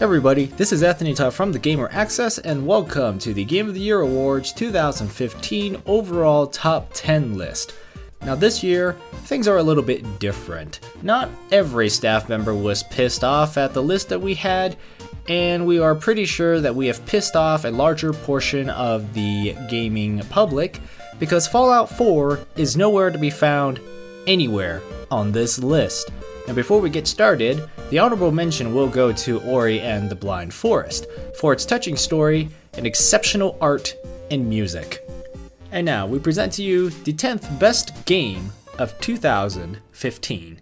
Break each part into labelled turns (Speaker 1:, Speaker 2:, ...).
Speaker 1: Everybody, this is Anthony Tuff from the Gamer Access, and welcome to the Game of the Year Awards 2015 overall top 10 list. Now this year, things are a little bit different. Not every staff member was pissed off at the list that we had, and we are pretty sure that we have pissed off a larger portion of the gaming public, because Fallout 4 is nowhere to be found anywhere on this list. Now before we get started, the honorable mention will go to Ori and the Blind Forest for its touching story and exceptional art and music. And now we present to you the 10th best game of 2015.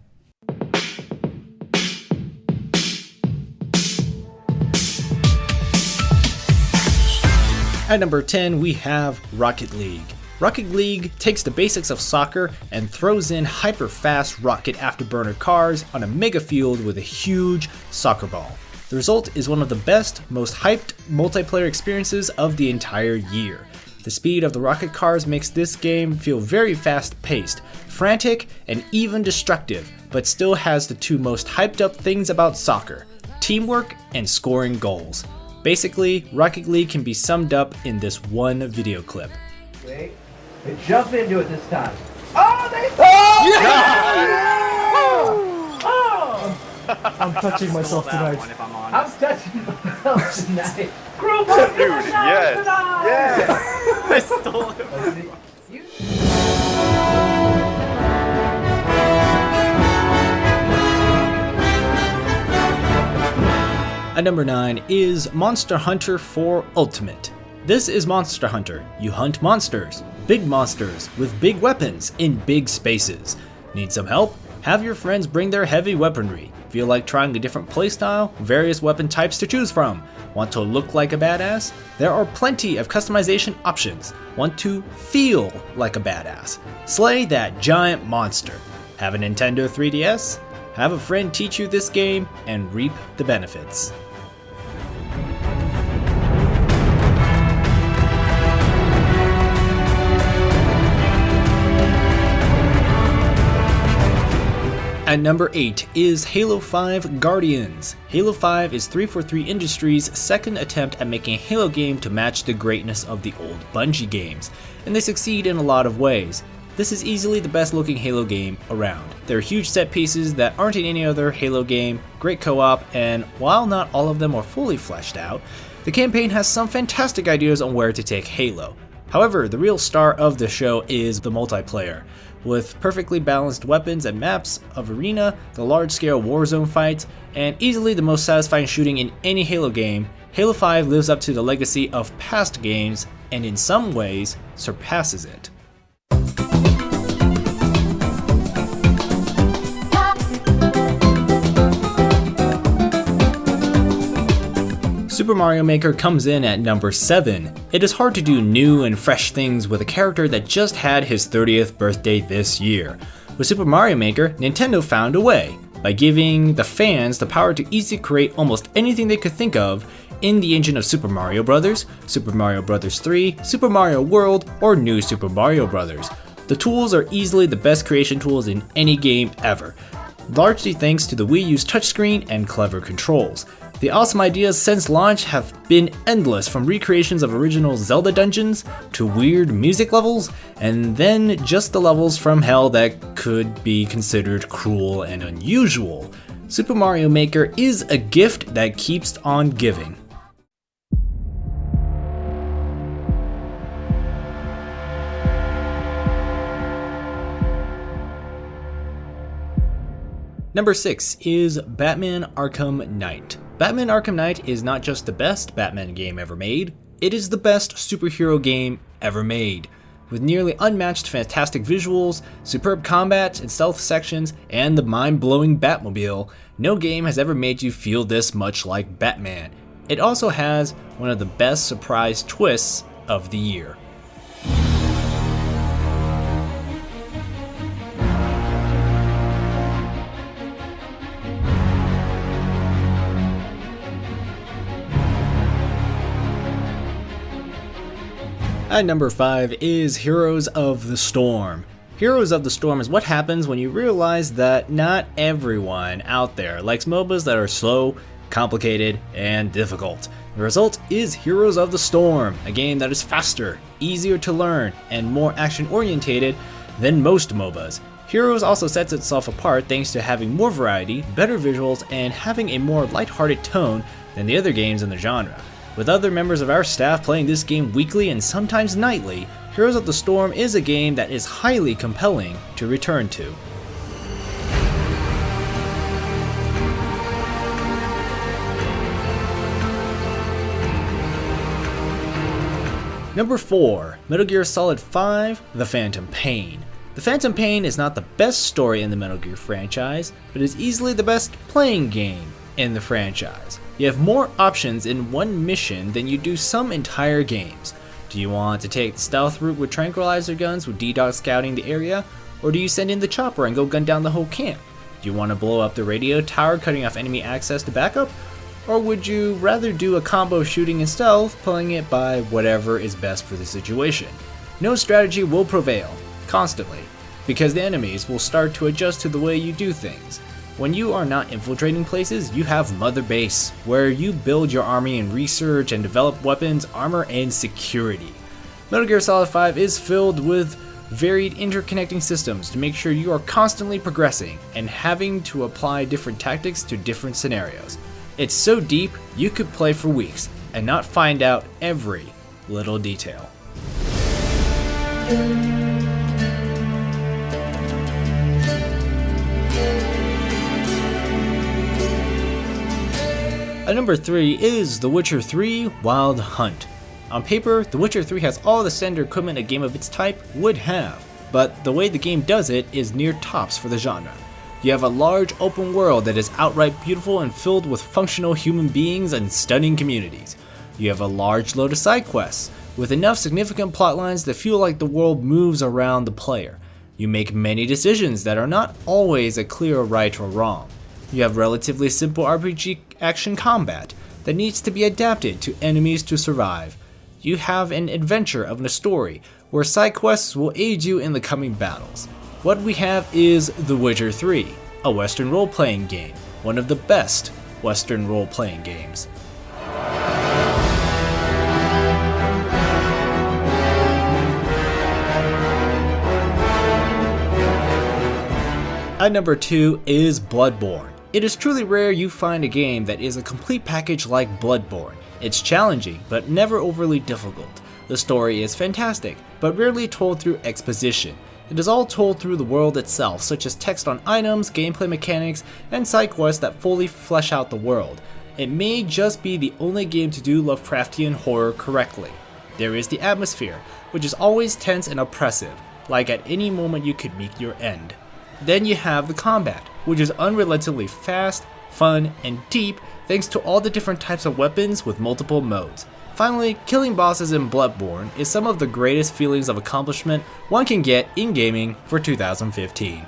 Speaker 1: At number 10 we have Rocket League. Rocket League takes the basics of soccer and throws in hyper-fast rocket afterburner cars on a mega field with a huge soccer ball. The result is one of the best, most hyped multiplayer experiences of the entire year. The speed of the rocket cars makes this game feel very fast-paced, frantic, and even destructive, but still has the two most hyped up things about soccer: teamwork and scoring goals. Basically, Rocket League can be summed up in this one video clip.
Speaker 2: Wait. They jump into it this time. Oh, they... Oh!
Speaker 3: Yeah! Oh! I'm touching myself tonight.
Speaker 2: I'm touching myself tonight. Group up
Speaker 4: Dude, yes. Yeah.
Speaker 3: I stole it.
Speaker 1: At number 9 is Monster Hunter 4 Ultimate. This is Monster Hunter. You hunt monsters, big monsters with big weapons in big spaces. Need some help? Have your friends bring their heavy weaponry. Feel like trying a different playstyle? Various weapon types to choose from. Want to look like a badass? There are plenty of customization options. Want to feel like a badass? Slay that giant monster. Have a Nintendo 3DS? Have a friend teach you this game and reap the benefits. At number 8 is Halo 5 Guardians. Halo 5 is 343 Industries' second attempt at making a Halo game to match the greatness of the old Bungie games, and they succeed in a lot of ways. This is easily the best looking Halo game around. There are huge set pieces that aren't in any other Halo game, great co-op, and while not all of them are fully fleshed out, the campaign has some fantastic ideas on where to take Halo. However, the real star of the show is the multiplayer. With perfectly balanced weapons and maps of arena, the large-scale warzone fights, and easily the most satisfying shooting in any Halo game, Halo 5 lives up to the legacy of past games and in some ways surpasses it. Super Mario Maker comes in at number 7. It is hard to do new and fresh things with a character that just had his 30th birthday this year. With Super Mario Maker, Nintendo found a way, by giving the fans the power to easily create almost anything they could think of in the engine of Super Mario Bros., Super Mario Bros. 3, Super Mario World, or New Super Mario Bros. The tools are easily the best creation tools in any game ever, largely thanks to the Wii U's touchscreen and clever controls. The awesome ideas since launch have been endless, from recreations of original Zelda dungeons to weird music levels, and then just the levels from hell that could be considered cruel and unusual. Super Mario Maker is a gift that keeps on giving. Number 6 is Batman Arkham Knight. Batman Arkham Knight is not just the best Batman game ever made, it is the best superhero game ever made. With nearly unmatched fantastic visuals, superb combat and stealth sections, and the mind-blowing Batmobile, no game has ever made you feel this much like Batman. It also has one of the best surprise twists of the year. At number 5 is Heroes of the Storm. Heroes of the Storm is what happens when you realize that not everyone out there likes MOBAs that are slow, complicated, and difficult. The result is Heroes of the Storm, a game that is faster, easier to learn, and more action-orientated than most MOBAs. Heroes also sets itself apart thanks to having more variety, better visuals, and having a more lighthearted tone than the other games in the genre. With other members of our staff playing this game weekly and sometimes nightly, Heroes of the Storm is a game that is highly compelling to return to. Number 4, Metal Gear Solid 5: The Phantom Pain. The Phantom Pain is not the best story in the Metal Gear franchise, but is easily the best playing game in the franchise. You have more options in one mission than you do some entire games. Do you want to take the stealth route with tranquilizer guns with DDoS scouting the area, or do you send in the chopper and go gun down the whole camp? Do you want to blow up the radio tower cutting off enemy access to backup? Or would you rather do a combo of shooting and stealth, playing it by whatever is best for the situation? No strategy will prevail, constantly, because the enemies will start to adjust to the way you do things. When you are not infiltrating places, you have Mother Base, where you build your army and research and develop weapons, armor, and security. Metal Gear Solid 5 is filled with varied interconnecting systems to make sure you are constantly progressing and having to apply different tactics to different scenarios. It's so deep, you could play for weeks and not find out every little detail. At number 3 is The Witcher 3: Wild Hunt. On paper, The Witcher 3 has all the standard equipment a game of its type would have, but the way the game does it is near tops for the genre. You have a large open world that is outright beautiful and filled with functional human beings and stunning communities. You have a large load of side quests, with enough significant plot lines that feel like the world moves around the player. You make many decisions that are not always a clear right or wrong. You have relatively simple RPG action combat that needs to be adapted to enemies to survive. You have an adventure of a story where side quests will aid you in the coming battles. What we have is The Witcher 3, a Western role-playing game, one of the best Western role-playing games. At number 2 is Bloodborne. It is truly rare you find a game that is a complete package like Bloodborne. It's challenging, but never overly difficult. The story is fantastic, but rarely told through exposition. It is all told through the world itself, such as text on items, gameplay mechanics, and side quests that fully flesh out the world. It may just be the only game to do Lovecraftian horror correctly. There is the atmosphere, which is always tense and oppressive, like at any moment you could meet your end. Then you have the combat, which is unrelentingly fast, fun, and deep thanks to all the different types of weapons with multiple modes. Finally, killing bosses in Bloodborne is some of the greatest feelings of accomplishment one can get in gaming for 2015.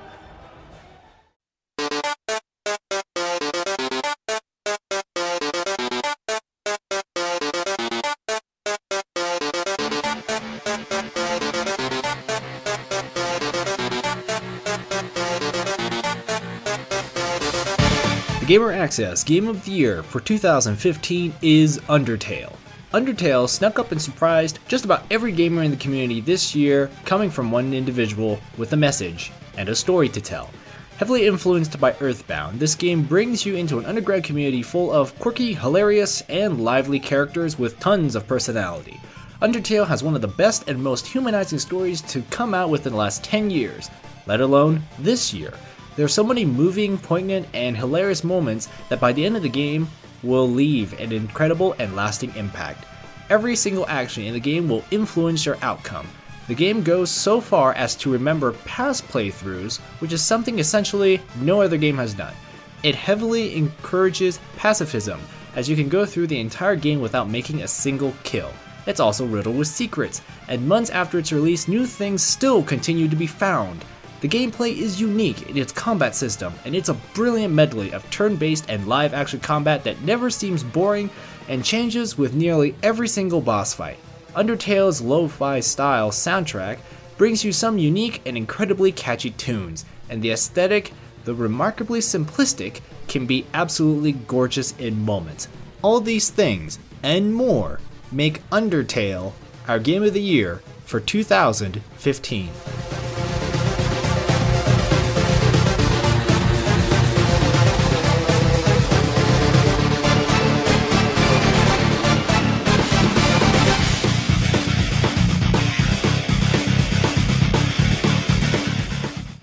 Speaker 1: The Gamer Access Game of the Year for 2015 is Undertale. Undertale snuck up and surprised just about every gamer in the community this year, coming from one individual with a message and a story to tell. Heavily influenced by Earthbound, this game brings you into an undergrad community full of quirky, hilarious, and lively characters with tons of personality. Undertale has one of the best and most humanizing stories to come out within the last 10 years, let alone this year. There are so many moving, poignant, and hilarious moments that by the end of the game will leave an incredible and lasting impact. Every single action in the game will influence your outcome. The game goes so far as to remember past playthroughs, which is something essentially no other game has done. It heavily encourages pacifism, as you can go through the entire game without making a single kill. It's also riddled with secrets, and months after its release, new things still continue to be found. The gameplay is unique in its combat system, and it's a brilliant medley of turn-based and live-action combat that never seems boring and changes with nearly every single boss fight. Undertale's lo-fi style soundtrack brings you some unique and incredibly catchy tunes, and the aesthetic, though remarkably simplistic, can be absolutely gorgeous in moments. All these things and more make Undertale our game of the year for 2015.